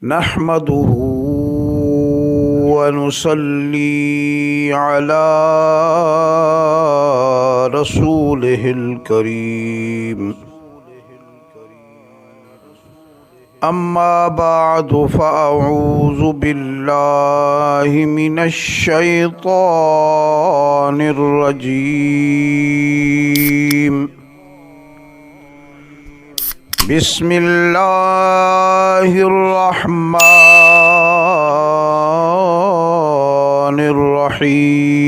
نحمده ونصلي على رسوله الكريم أما بعد فأعوذ بالله من الشيطان الرجيم بسم الله الرحمن الرحيم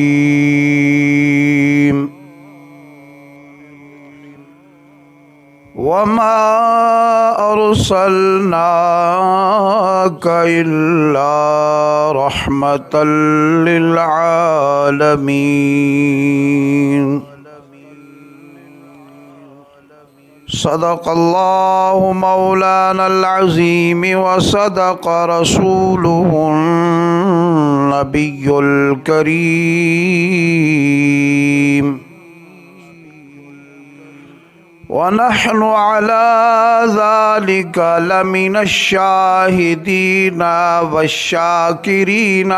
وما أرسلناك إلا رحمة للعالمين صدق الله مولانا العظيم وصدق رسوله النبي الكريم ونحن على ذلك لمن الشاهدين والشاكرين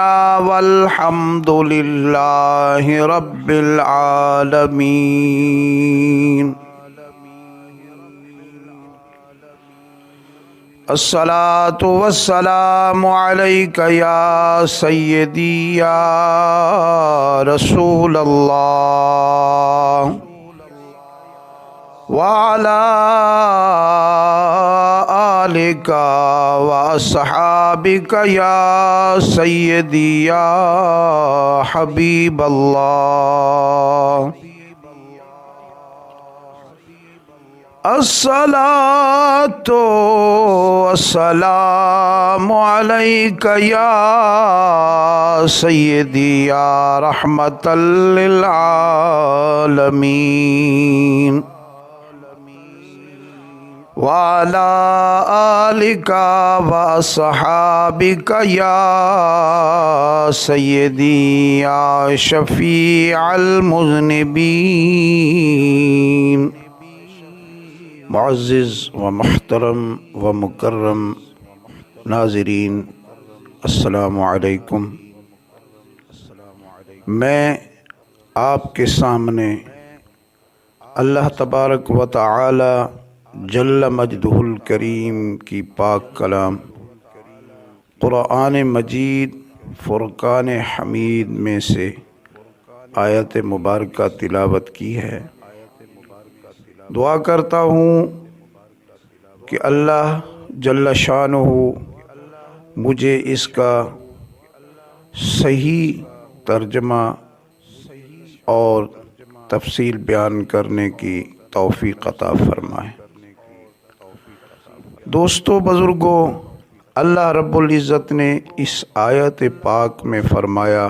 والحمد لله رب العالمين الصلاة والسلام عليك يا سيدي يا رسول الله وعلى آلك وأصحابك يا سيدي يا حبيب الله الصلاة والسلام عليك يا سيدي يا رحمة للعالمين وعلى آلك وأصحابك يا سيدي يا شفيع المذنبين معزز و محترم و مکرم ناظرین، السلام علیکم۔ میں آپ کے سامنے اللہ تبارک و تعالی جل مجدہ الکریم کی پاک کلام قرآن مجید فرقان حمید میں سے آیت مبارکہ تلاوت کی ہے۔ دعا کرتا ہوں کہ اللہ جل شانہ مجھے اس کا صحیح ترجمہ اور تفصیل بیان کرنے کی توفیق عطا فرمائے۔ دوستو، بزرگوں، اللہ رب العزت نے اس آیت پاک میں فرمایا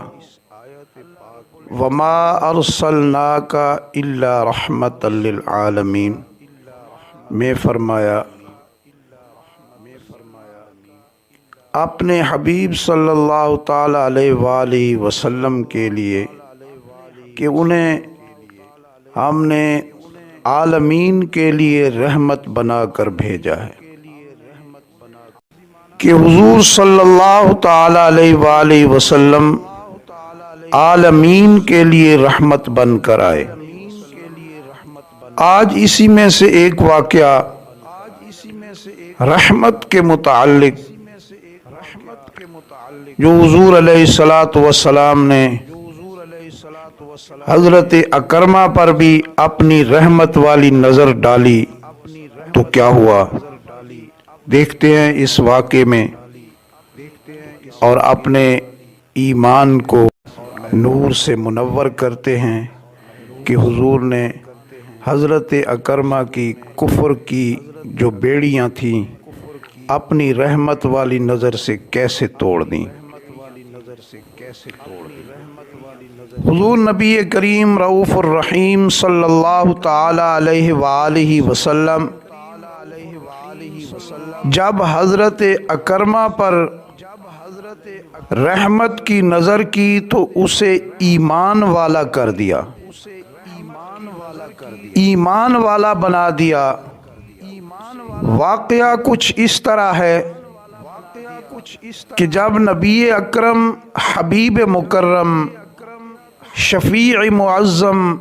وما ارسلناک الا رحمۃ للعالمین میں فرمایا اپنے حبیب صلی اللہ تعالی علیہ وآلہ وسلم کے لیے کہ انہیں ہم نے عالمین کے لیے رحمت بنا کر بھیجا ہے، کہ حضور صلی اللہ تعالی علیہ وآلہ وسلم عالمین کے لیے رحمت بن کر آئے۔ آج اسی میں سے ایک واقعہ رحمت کے متعلق جو حضور علیہ الصلاۃ والسلام نے حضرت اکرمہ پر بھی اپنی رحمت والی نظر ڈالی تو کیا ہوا، دیکھتے ہیں اس واقعے میں، اور اپنے ایمان کو نور سے منور کرتے ہیں کہ حضور نے حضرت اکرمہ کی کفر کی جو بیڑیاں تھیں اپنی رحمت والی نظر سے کیسے توڑ دیں۔ حضور نبی کریم رؤوف الرحیم صلی اللہ تعالی علیہ وآلہ وسلم جب حضرت اکرمہ پر رحمت کی نظر کی تو اسے ایمان والا کر دیا، ایمان والا بنا دیا۔ واقعہ کچھ اس طرح ہے کہ جب نبی اکرم حبیب مکرم شفیع معظم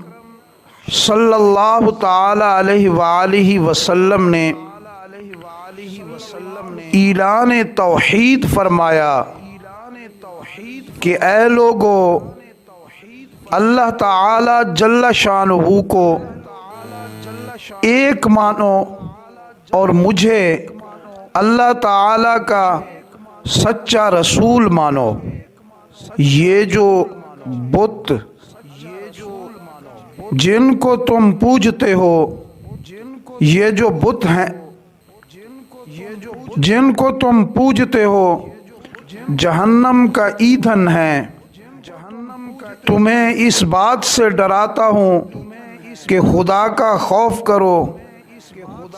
صلی اللہ تعالی علیہ وآلہ وسلم نے اعلان توحید فرمایا کہ اے لوگو، اللہ تعالی جل شانہ کو ایک مانو اور مجھے اللہ تعالی کا سچا رسول مانو۔ یہ جو بت جن کو تم پوجتے ہو، یہ جو بت ہیں جن کو تم پوجتے ہو، جہنم کا ایندھن ہے۔ تمہیں اس بات سے ڈراتا ہوں کہ خدا کا خوف کرو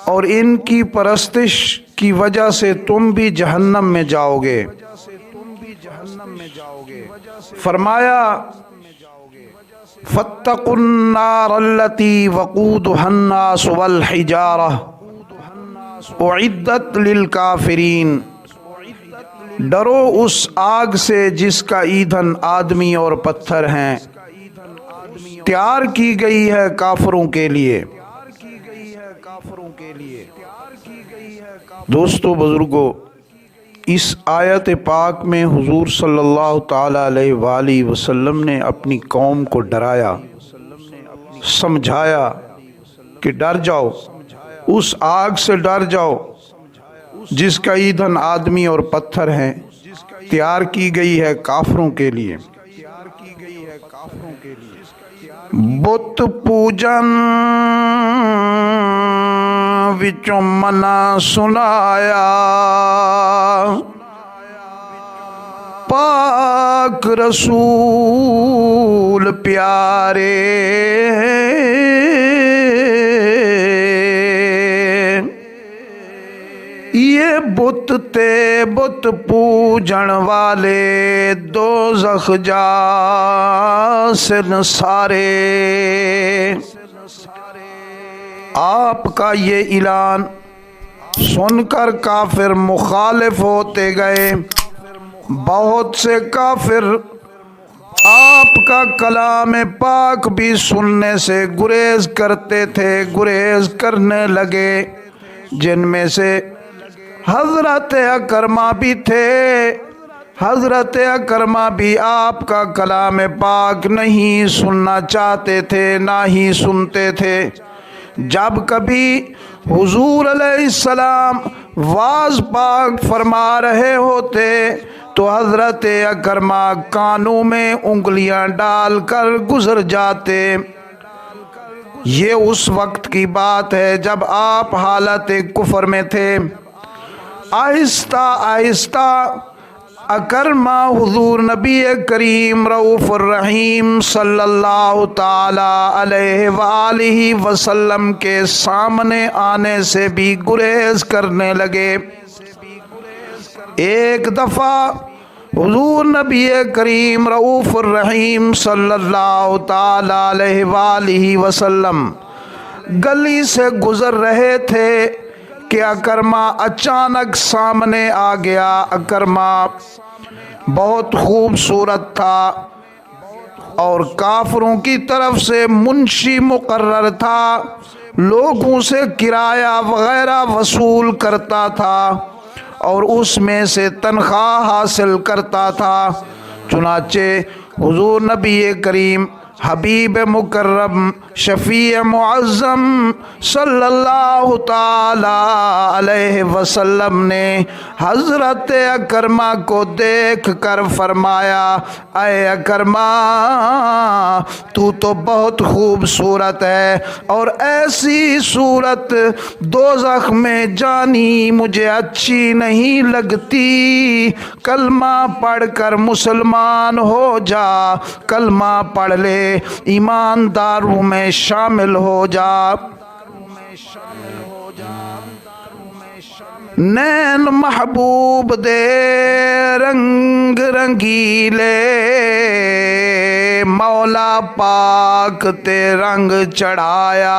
اور ان کی پرستش کی وجہ سے تم بھی جہنم میں جاؤ گے۔ فرمایا فاتقوا النار التي وقودها الناس والحجارة اعدت للکافرین، ڈرو اس آگ سے جس کا ایندھن آدمی اور پتھر ہیں، تیار کی گئی ہے کافروں کے لیے۔ دوستو بزرگو، اس آیت پاک میں حضور صلی اللہ تعالی علیہ وآلہ وسلم نے اپنی قوم کو ڈرایا، سمجھایا کہ ڈر جاؤ، اس آگ سے ڈر جاؤ جس کا ایندھن آدمی اور پتھر ہیں، تیار کی گئی ہے کافروں کے لیے۔ بت پوجن وچوں منع سنایا، پاک رسول پیارے، یہ بت تے بت پوجن والے دوزخ جا سن سارے۔ آپ کا یہ اعلان سن کر کافر مخالف ہوتے گئے۔ بہت سے کافر آپ کا کلام پاک بھی سننے سے گریز کرتے تھے، گریز کرنے لگے، جن میں سے حضرت اکرمہ بھی تھے۔ حضرت اکرمہ بھی آپ کا کلام پاک نہیں سننا چاہتے تھے، نہ ہی سنتے تھے۔ جب کبھی حضور علیہ السلام واز پاک فرما رہے ہوتے تو حضرت اکرمہ کانوں میں انگلیاں ڈال کر گزر جاتے۔ یہ اس وقت کی بات ہے جب آپ حالت کفر میں تھے۔ آہستہ آہستہ اکرمہ حضور نبی کریم رؤوف الرحیم صلی اللہ تعالی علیہ وآلہ وسلم کے سامنے آنے سے بھی گریز کرنے لگے۔ ایک دفعہ حضور نبی کریم رؤوف الرحیم صلی اللہ تعالی علیہ وآلہ وسلم گلی سے گزر رہے تھے کہ اکرمہ اچانک سامنے آ گیا۔ اکرمہ بہت خوبصورت تھا اور کافروں کی طرف سے منشی مقرر تھا، لوگوں سے کرایہ وغیرہ وصول کرتا تھا اور اس میں سے تنخواہ حاصل کرتا تھا۔ چنانچہ حضور نبی کریم حبیب مکرم شفیع معظم صلی اللہ تعالی علیہ وسلم نے حضرت اکرمہ کو دیکھ کر فرمایا، اے اکرمہ، تو بہت خوبصورت ہے اور ایسی صورت دوزخ میں جانی مجھے اچھی نہیں لگتی۔ کلمہ پڑھ کر مسلمان ہو جا، کلمہ پڑھ لے، ایمانداروں میں شامل ہو جا۔ نین محبوب دے رنگ رنگیلے، مولا پاک تے رنگ چڑھایا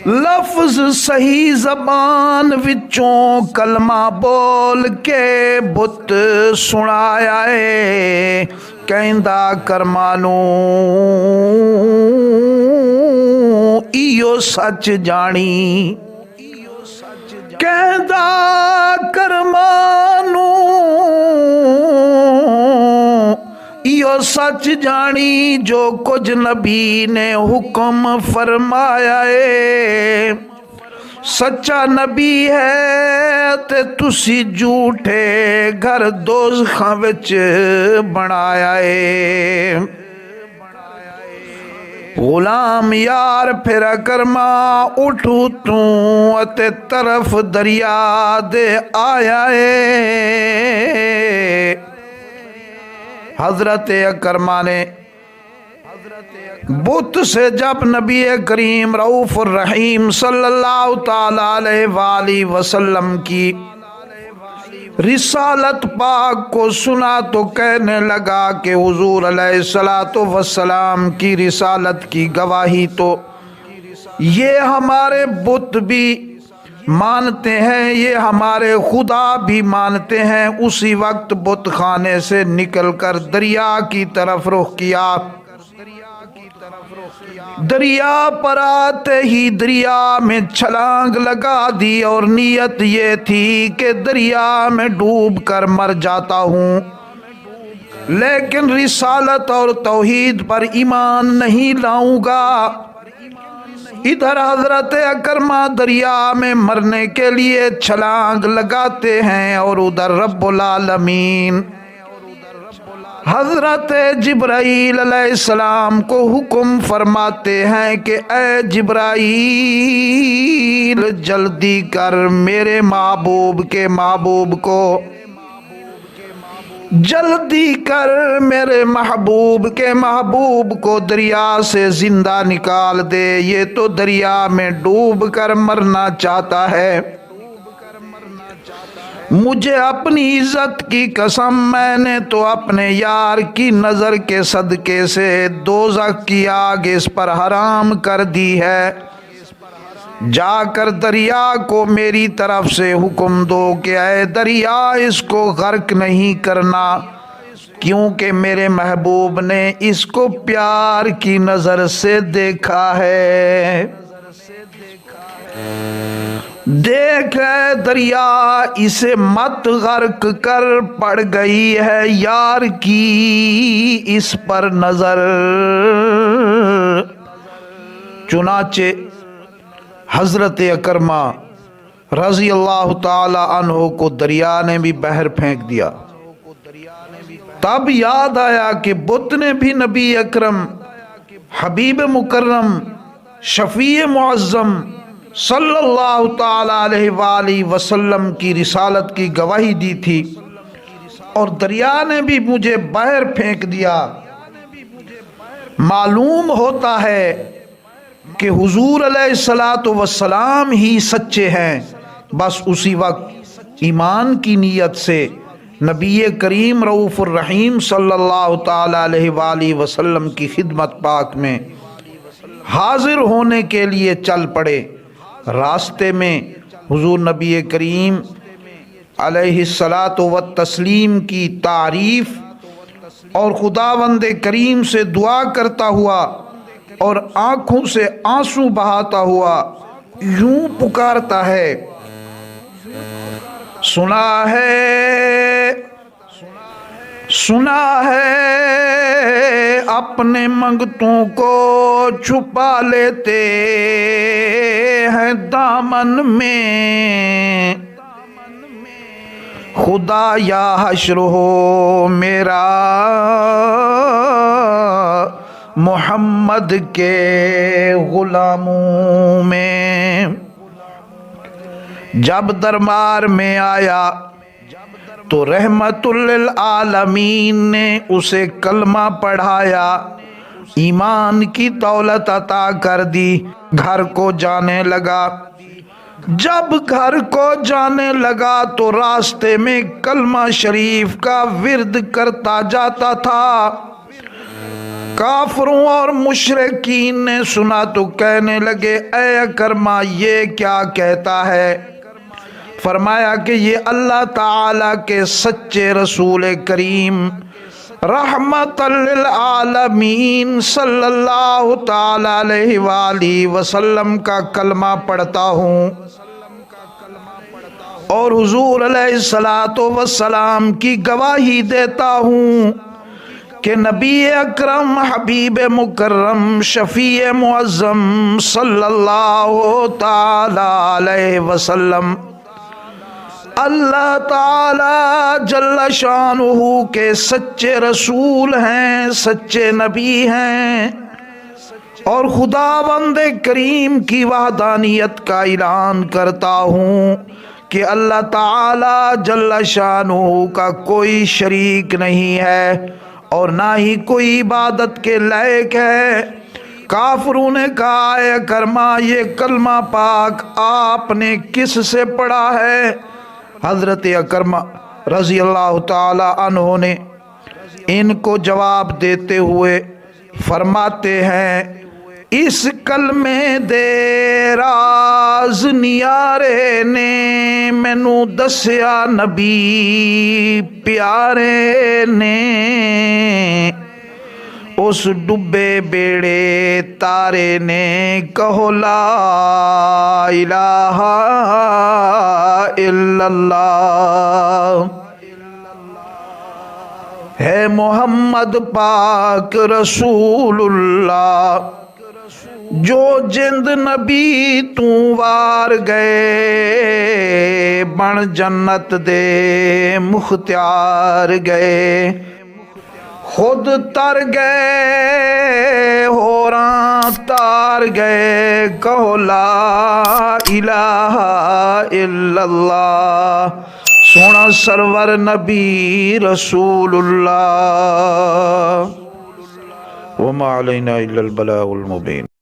لفظ صحیح زبان وچوں کلمہ بول کے بت سنایا ہے کہندا کرمانو ایو سچ جانی کہندا کرمانو ایو سچ جانی جو کچھ نبی نے حکم فرمایا ہے سچا نبی ہے تے تسی جھوٹے گھر دوزخاں وچ بنایا ہے غلام یار پھر کرما اٹھو تو تے طرف دریا دے آیا ہے حضرت اکرمہ نے بت سے جب نبی کریم رؤوف الرحیم صلی اللہ تعالی علیہ وآلہ وسلم کی رسالت پاک کو سنا تو کہنے لگا کہ حضور علیہ السلام کی رسالت کی گواہی تو یہ ہمارے بت بھی مانتے ہیں یہ ہمارے خدا بھی مانتے ہیں اسی وقت بت خانے سے نکل کر دریا کی طرف رخ کیا دریا پر آتے ہی دریا میں چھلانگ لگا دی اور نیت یہ تھی کہ دریا میں ڈوب کر مر جاتا ہوں لیکن رسالت اور توحید پر ایمان نہیں لاؤں گا ادھر حضرت اکرمہ دریا میں مرنے کے لیے چھلانگ لگاتے ہیں اور ادھر رب العالمین حضرت جبرائیل علیہ السلام کو حکم فرماتے ہیں کہ اے جبرائیل جلدی کر میرے محبوب کے محبوب کو جلدی کر میرے محبوب کے محبوب کو دریا سے زندہ نکال دے یہ تو دریا میں ڈوب کر مرنا چاہتا ہے مجھے اپنی عزت کی قسم میں نے تو اپنے یار کی نظر کے صدقے سے دوزخ کی آگ اس پر حرام کر دی ہے جا کر دریا کو میری طرف سے حکم دو کہ اے دریا اس کو غرق نہیں کرنا کیونکہ میرے محبوب نے اس کو پیار کی نظر سے دیکھا ہے دیکھ اے دریا اسے مت غرق کر پڑ گئی ہے یار کی اس پر نظر چنانچہ حضرت اکرمہ رضی اللہ تعالی عنہ کو دریا نے بھی بحر پھینک دیا تب یاد آیا کہ بت نے بھی نبی اکرم حبیب مکرم شفیع معظم صلی اللہ تعالی علیہ وآلہ وسلم کی رسالت کی گواہی دی تھی اور دریا نے بھی مجھے بحر پھینک دیا معلوم ہوتا ہے کہ حضور علیہ السلام ہی سچے ہیں بس اسی وقت ایمان کی نیت سے نبی کریم رؤوف الرحیم صلی اللہ تعالی علیہ وآلہ وسلم کی خدمت پاک میں حاضر ہونے کے لیے چل پڑے راستے میں حضور نبی کریم علیہ الصلاۃ والتسلیم کی تعریف اور خداوند کریم سے دعا کرتا ہوا اور آنکھوں سے آنسو بہاتا ہوا یوں پکارتا ہے سنا ہے اپنے منگتوں کو چھپا لیتے ہیں دامن میں خدا یا حشر ہو میرا محمد کے غلاموں میں جب دربار میں آیا تو رحمت للعالمین نے اسے کلمہ پڑھایا ایمان کی دولت عطا کر دی گھر کو جانے لگا جب گھر کو جانے لگا تو راستے میں کلمہ شریف کا ورد کرتا جاتا تھا کافروں اور مشرکین نے سنا تو کہنے لگے اے اکرما یہ کیا کہتا ہے؟ فرمایا کہ یہ اللہ تعالی کے سچے رسول کریم رحمت للعالمین صلی اللہ تعالی علیہ وآلہ وسلم کا کلمہ پڑھتا ہوں اور حضور علیہ الصلوۃ والسلام کی گواہی دیتا ہوں کہ نبی اکرم حبیب مکرم شفیع معظم صلی اللہ تعالی علیہ وسلم اللہ تعالی جل شانہ کے سچے رسول ہیں، سچے نبی ہیں، اور خداوند کریم کی وحدانیت کا اعلان کرتا ہوں کہ اللہ تعالی جل شانہ کا کوئی شریک نہیں ہے اور نہ ہی کوئی عبادت کے لائق ہے۔ کافروں نے کہا اے اکرما یہ کلمہ پاک آپ نے کس سے پڑھا ہے؟ حضرت اکرمہ رضی اللہ تعالی عنہ نے ان کو جواب دیتے ہوئے فرماتے ہیں اس کلمے دے راز نیارے نے مینوں دسیا نبی پیارے نے، اس ڈبے بیڑے تارے نے کہو لا الہ الا اللہ، ہے محمد پاک رسول اللہ، جو جند نبی تو وار گئے بن جنت دے مختار گئے، خود تر گئے ہوراں تار گئے، کہو لا الہ الا اللہ، سونا سرور نبی رسول اللہ، وما علینا الا البلاغ المبین۔